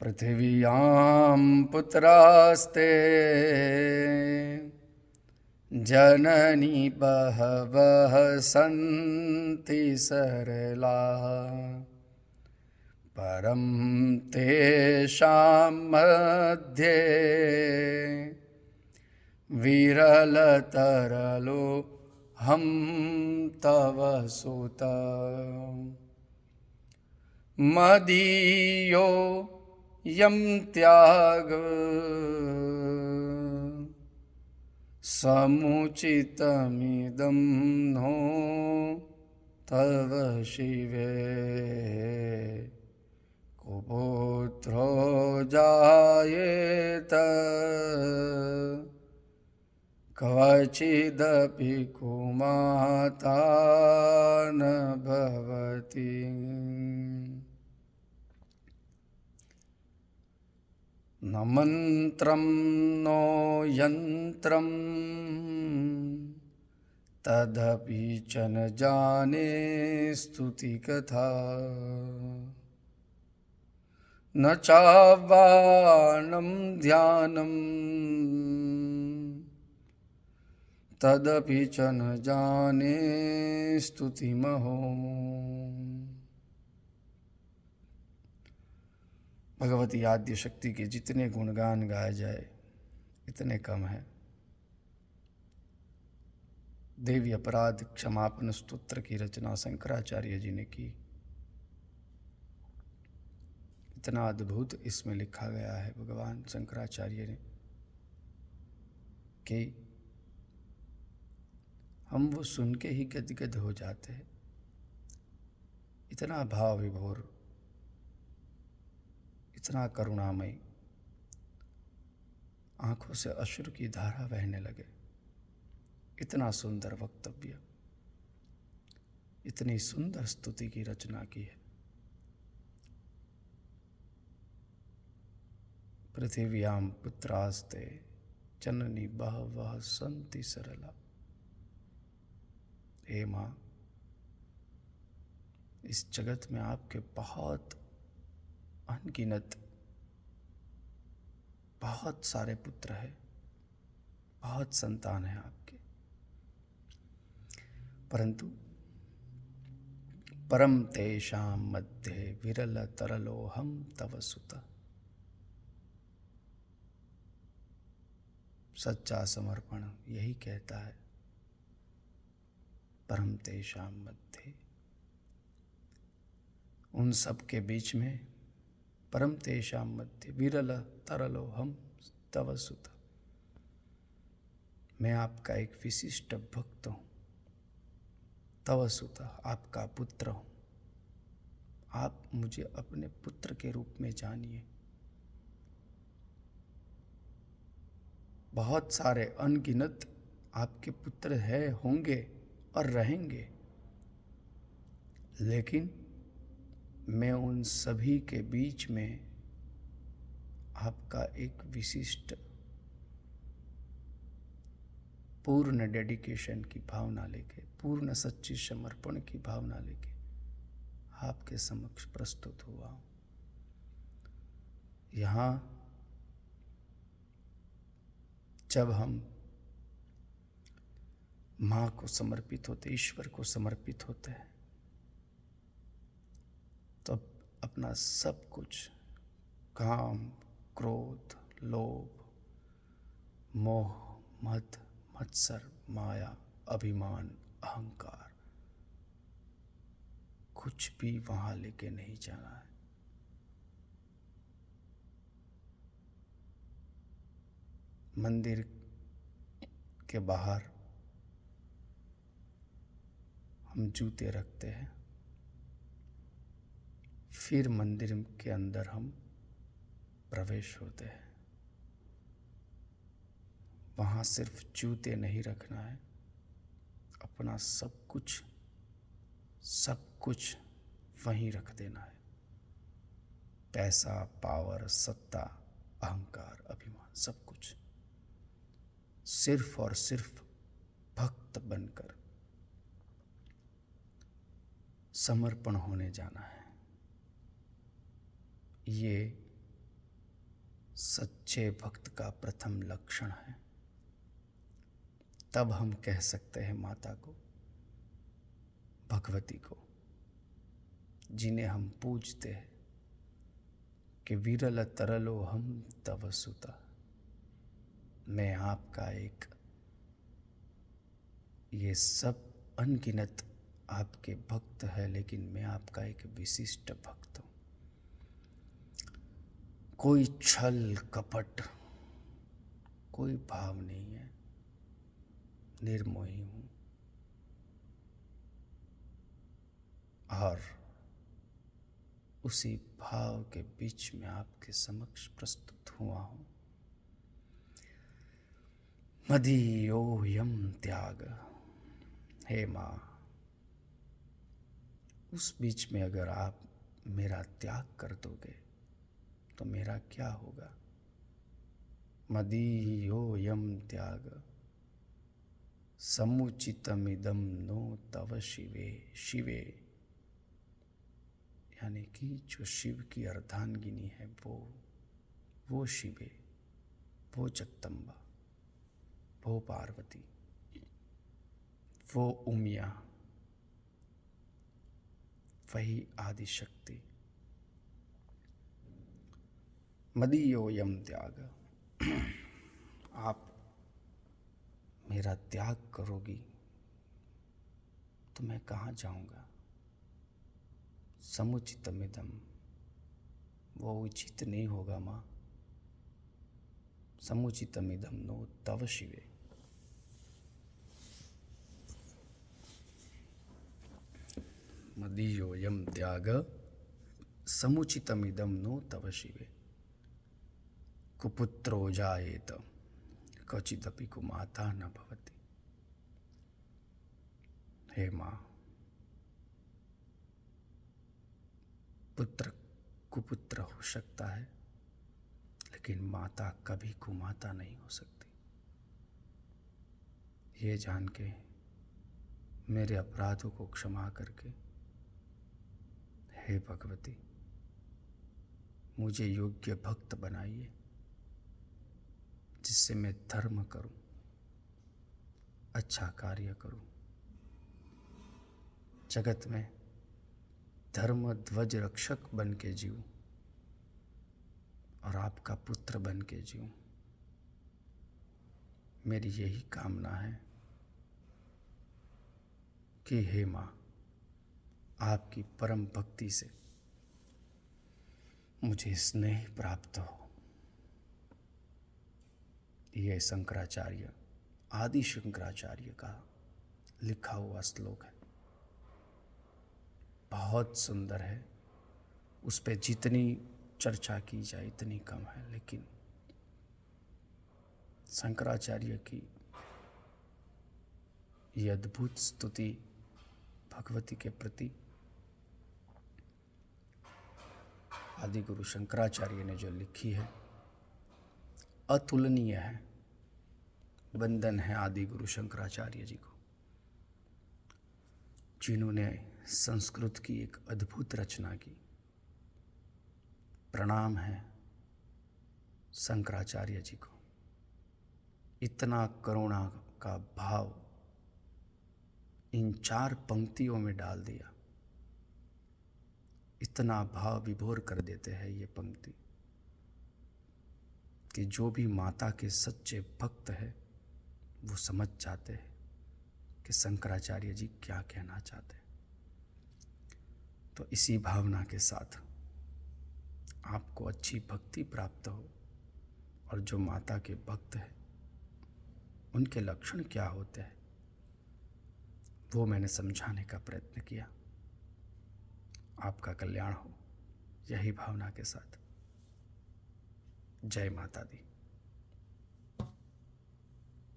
पृथिव्यां पुत्रास्ते जननी बहवः सन्ति सरलाः परं तेषां मध्ये विरलतरलो हम तव सुत मदीयो यं त्याग समुचितमिदं नो तव शिवे कुपुत्रो जायेत क्वचिदपि कुमाता न भवति। न मन्त्रं नो यन्त्रं तदपि च न जाने स्तुतिकथा न चावाणं ध्यानं तदपि च न जाने स्तुतिमहो। भगवती आद्य शक्ति के जितने गुणगान गाए जाए इतने कम है। देवी अपराध क्षमापन स्तोत्र की रचना शंकराचार्य जी ने की। इतना अद्भुत इसमें लिखा गया है भगवान शंकराचार्य ने कि हम वो सुन के ही गदगद हो जाते हैं। इतना भाव विभोर, इतना करुणामय, आंखों से अश्रु की धारा बहने लगे। इतना सुंदर वक्तव्य, इतनी सुंदर स्तुति की रचना की है। पृथिव्यां पुत्रास्ते जननी बहवः सन्ति सरला। हे माँ, इस जगत में आपके बहुत अनगिनत बहुत सारे पुत्र हैं, बहुत संतान हैं आपके, परंतु परम तेषां मध्ये विरल तरलोहम तव सुत। सच्चा समर्पण यही कहता है, परम तेषां मध्ये, उन सब के बीच में, परम तेषां मध्ये विरल तरलोहम तव सुत, मैं आपका एक विशिष्ट भक्त हूँ। तव सुत, आपका पुत्र हूँ। आप मुझे अपने पुत्र के रूप में जानिए। बहुत सारे अनगिनत आपके पुत्र हैं, होंगे और रहेंगे, लेकिन मैं उन सभी के बीच में आपका एक विशिष्ट पूर्ण डेडिकेशन की भावना लेके, पूर्ण सच्ची समर्पण की भावना लेके आपके समक्ष प्रस्तुत हुआ हूं। यहाँ जब हम माँ को समर्पित होते, ईश्वर को समर्पित होते हैं, तो अपना सब कुछ, काम, क्रोध, लोभ, मोह, मद, मत्सर, माया, अभिमान, अहंकार, कुछ भी वहां लेके नहीं जाना है। मंदिर के बाहर हम जूते रखते हैं, फिर मंदिर के अंदर हम प्रवेश होते हैं। वहाँ सिर्फ जूते नहीं रखना है, अपना सब कुछ वहीं रख देना है। पैसा, पावर, सत्ता, अहंकार, अभिमान, सब कुछ सिर्फ और सिर्फ भक्त बनकर समर्पण होने जाना है। ये सच्चे भक्त का प्रथम लक्षण है। तब हम कह सकते हैं माता को, भगवती को, जिन्हें हम पूजते हैं कि विरल तरलो हम तव सुता। मैं आपका एक, ये सब अनगिनत आपके भक्त है, लेकिन मैं आपका एक विशिष्ट भक्त हूँ। कोई छल कपट, कोई भाव नहीं है, निर्मोही हूँ और उसी भाव के बीच में आपके समक्ष प्रस्तुत हुआ हूँ। मदीयोऽयं त्याग। हे माँ, उस बीच में अगर आप मेरा त्याग कर दोगे तो मेरा क्या होगा? मदीयोऽयं त्याग समुचितमिदं नो तव शिवे। शिवे यानी कि जो शिव की अर्धांगिनी है वो शिवे, वो जगदम्बा, वो पार्वती, वो उमिया, वही आदिशक्ति। मदीयोऽयं त्याग। आप मेरा त्याग करोगी तो मैं कहाँ जाऊंगा? समुचितमिदं, वो उचित नहीं होगा माँ। समुचितमिदं नो तव शिवे। मदीयोऽयं त्याग समुचितमिदं नो तव शिवे। कुपुत्रो जायेत क्वचिदपि कुमाता न भवति। हे माँ, पुत्र कुपुत्र हो सकता है, लेकिन माता कभी कुमाता नहीं हो सकती। ये जान के मेरे अपराधों को क्षमा करके हे भगवती, मुझे योग्य भक्त बनाइए, जिससे मैं धर्म करूं, अच्छा कार्य करूं, जगत में धर्म ध्वज रक्षक बन के जीऊं और आपका पुत्र बन के जीऊं। मेरी यही कामना है कि हे माँ, आपकी परम भक्ति से मुझे स्नेह प्राप्त हो। यह शंकराचार्य, आदि शंकराचार्य का लिखा हुआ श्लोक है, बहुत सुंदर है। उस पे जितनी चर्चा की जाए इतनी कम है, लेकिन शंकराचार्य की ये अद्भुत स्तुति भगवती के प्रति आदि गुरु शंकराचार्य ने जो लिखी है, अतुलनीय है। वंदन है आदि गुरु शंकराचार्य जी को, जिन्होंने संस्कृत की एक अद्भुत रचना की। प्रणाम है शंकराचार्य जी को। इतना करुणा का भाव इन 4 पंक्तियों में डाल दिया। इतना भाव विभोर कर देते हैं ये पंक्ति कि जो भी माता के सच्चे भक्त हैं वो समझ जाते हैं कि शंकराचार्य जी क्या कहना चाहते हैं। तो इसी भावना के साथ आपको अच्छी भक्ति प्राप्त हो, और जो माता के भक्त हैं उनके लक्षण क्या होते हैं वो मैंने समझाने का प्रयत्न किया। आपका कल्याण हो, यही भावना के साथ। जय माता दी।